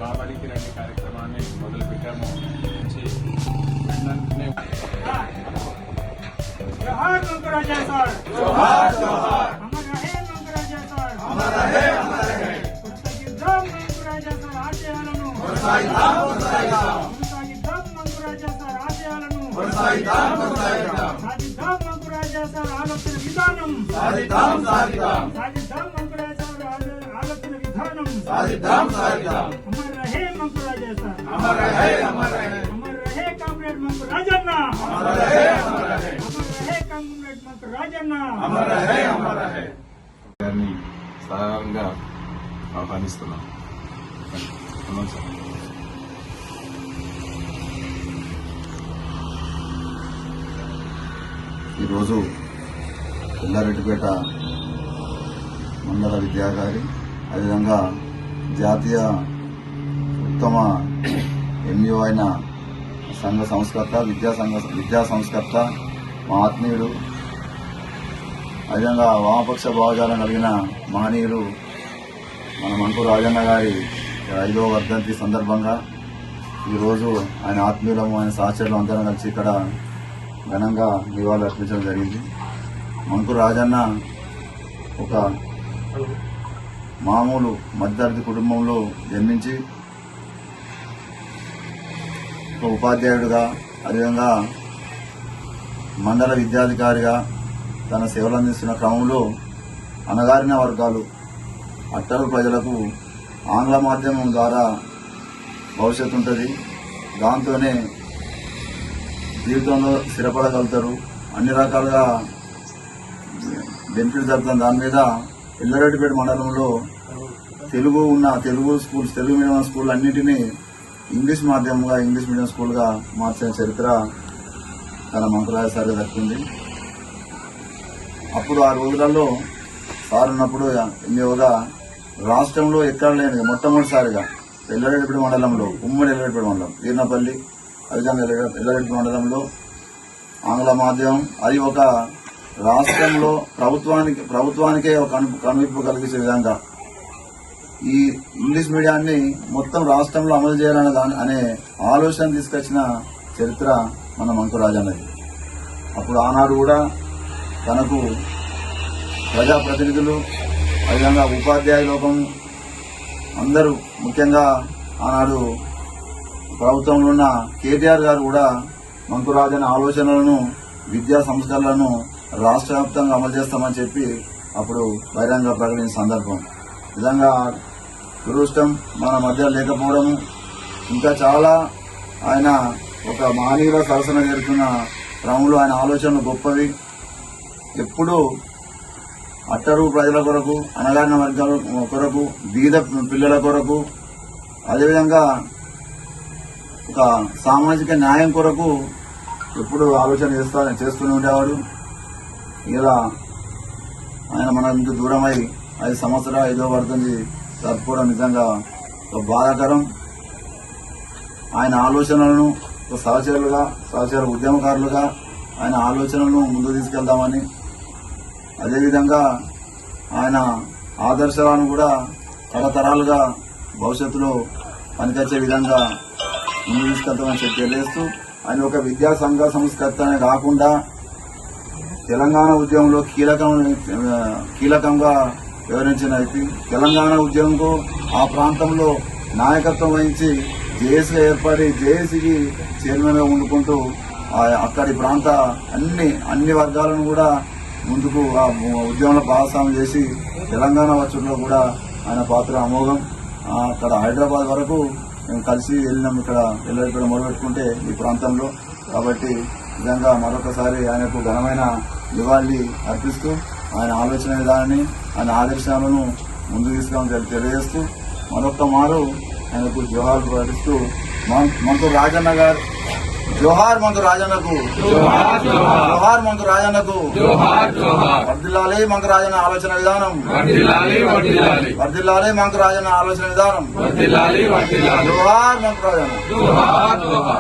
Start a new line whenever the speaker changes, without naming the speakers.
బాబలికి రండి కార్యక్రమాన్ని మొదలు పెట్టాము.
जोहार मंकुराजा सर, जोहार जोहार, अमर रहे मंकुराजा सर, अमर रहे కొనసాగిద్దాం మంకురాజా సర్ ఆశయాలను, కొనసాగిద్దాం మంకురాజా సర్ ఆశయాలను, సాధిద్దాం మంకురాజా సర్ ఆలోచన విధానం, సాధిద్దాం మంకురాజా సర్ ఆలోచన విధానం, అమర్ రహే మంకురాజా సర్, అమర్ రహే కామ్రేడ్ మంకురాజన్న, అమర్ రహే కామ్రేడ్ మంకురాజన్న,
గారిని సాధారణంగా ఆహ్వానిస్తున్నాం.
ఈరోజు ఎల్లారెడ్డిపేట మండల విద్యాధికారి, అదేవిధంగా జాతీయ ఉత్తమ ఎంఈఓ అయిన సంఘ సంస్కర్త, విద్యా సంస్కర్త, మా ఆత్మీయుడు, అదేవిధంగా వామపక్ష భావజాలం కలిగిన మహనీయులు మన మంకు రాజన్న గారి 5వ వర్ధంతి సందర్భంగా ఈరోజు ఆయన ఆత్మీయులము, ఆయన సహచరులు అందరం కలిసి ఇక్కడ ఘనంగా నివాళులు అర్పించడం జరిగింది. మంకు రాజన్న ఒక మామూలు మధ్యతరగతి కుటుంబంలో జన్మించి ఒక ఉపాధ్యాయుడిగా, అదేవిధంగా మండల విద్యాధికారిగా తన సేవలు అందిస్తున్న క్రమంలో అణగారిన వర్గాలు, అట్టరు ప్రజలకు ఆంగ్ల మాధ్యమం ద్వారా భవిష్యత్తు ఉంటుంది, దాంతోనే జీవితంలో స్థిరపడగలుగుతారు, అన్ని రకాలుగా బెనిఫిట్ జరుగుతుంది. దాని మీద ఎల్లారెడ్డిపేట మండలంలో Telugu schools, Telugu medium school అన్నింటినీ ఇంగ్లీష్ మాధ్యమంగా, ఇంగ్లీష్ మీడియం స్కూల్గా మార్చిన చరిత్ర తన మంకురాజ సార్ దక్కింది. అప్పుడు ఆ రోజులలో సార్ ఉన్నప్పుడు ఎంఈఓగా రాష్ట్రంలో ఎక్కడ లేని మొట్టమొదటిసారిగా ఎల్లారెడ్డిపేట మండలంలో, ఉమ్మడి ఎల్లారెడ్డిపేట మండలం, వీర్నపల్లి, అదేవిధంగా ఎల్లారెడ్డిపేట మండలంలో ఆంగ్ల మాధ్యమం, అది ఒక రాష్ట్రంలో ప్రభుత్వానికే ఒక కనువిప్పు కలిగించే విధంగా ఈ ఇంగ్లీష్ మీడియాన్ని మొత్తం రాష్ట్రంలో అమలు చేయాలనే అనే ఆలోచన తీసుకొచ్చిన చరిత్ర మన మంకురాజన్నది. అప్పుడు ఆనాడు కూడా తనకు ప్రజాప్రతినిధులు, అదేవిధంగా ఉపాధ్యాయ లోకం అందరూ, ముఖ్యంగా ఆనాడు ప్రభుత్వంలో ఉన్న కేటీఆర్ గారు కూడా మంకురాజన్న ఆలోచనలను, విద్యా సంస్కరణలను రాష్ట్ర వ్యాప్తంగా అమలు చేస్తామని చెప్పి అప్పుడు బహిరంగ ప్రకటించిన సందర్భం. నిజంగా దురదృష్టం మన మధ్య లేకపోవడము, ఇంకా చాలా ఆయన ఒక మహనీయుల సరసన జరుగుతున్న క్రమంలో ఆయన ఆలోచనలు గొప్పవి. ఎప్పుడూ అట్టరు ప్రజల కొరకు, అణగారిన వర్గాల కొరకు, బీద పిల్లల కొరకు, అదేవిధంగా ఒక సామాజిక న్యాయం కొరకు ఎప్పుడు ఆలోచన చేస్తూనే ఉండేవాడు. ఇలా ఆయన మన ఇంత దూరమై 5 సంవత్సరాలు 5వ వర్ధంతి జరుపుకోవడం నిజంగా ఒక బాధాకరం. ఆయన ఆలోచనలను ఒక సహచర ఉద్యమకారులుగా ఆయన ఆలోచనలను ముందుకు తీసుకెళ్దామని, అదేవిధంగా ఆయన ఆదర్శాలను కూడా తరతరాలుగా భవిష్యత్తులో పనికొచ్చే విధంగా ముందుకు తీసుకెళ్తామని చెప్పి తెలియజేస్తూ, ఆయన ఒక విద్యా సంస్కర్తనే కాకుండా తెలంగాణ ఉద్యమంలో కీలకంగా వివరించిన వ్యక్తి. తెలంగాణ ఉద్యమంకు ఆ ప్రాంతంలో నాయకత్వం వహించి జేఏసీగా ఏర్పడి జేఏసీకి చైర్మన్ గా ఉండుకుంటూ అక్కడి ప్రాంత అన్ని వర్గాలను కూడా ముందుకు ఆ ఉద్యమంలో భాగస్వామ్యం చేసి తెలంగాణ వచ్చులో కూడా ఆయన పాత్ర అమోఘం. అక్కడ హైదరాబాద్ వరకు మేము కలిసి వెళ్ళినాం. ఇక్కడ ఎల్లరిపేట మొదలుపెట్టుకుంటే ఈ ప్రాంతంలో. కాబట్టి నిజంగా మరొకసారి ఆయనకు ఘనమైన నివాళి అర్పిస్తూ ఆయన ఆలోచన విధానాన్ని ఆయన ఆదర్శాలను ముందుకు తీసుకురావాలని తెలియజేస్తూ మరొక మారు ఆయనకు జోహార్ ప్రకటిస్తూ మంత్రి రాజన్న గారు జోహార్ మంత్రి రాజన్నకు జోహార్ మంత్రి రాజన్నకు వర్ధిల్లాలి మంత్రి రాజన్న ఆలోచన విధానం వర్ధిల్లాలి మంత్రి రాజన్న ఆలోచన విధానం జోహార్ మంత్రి రాజన్న.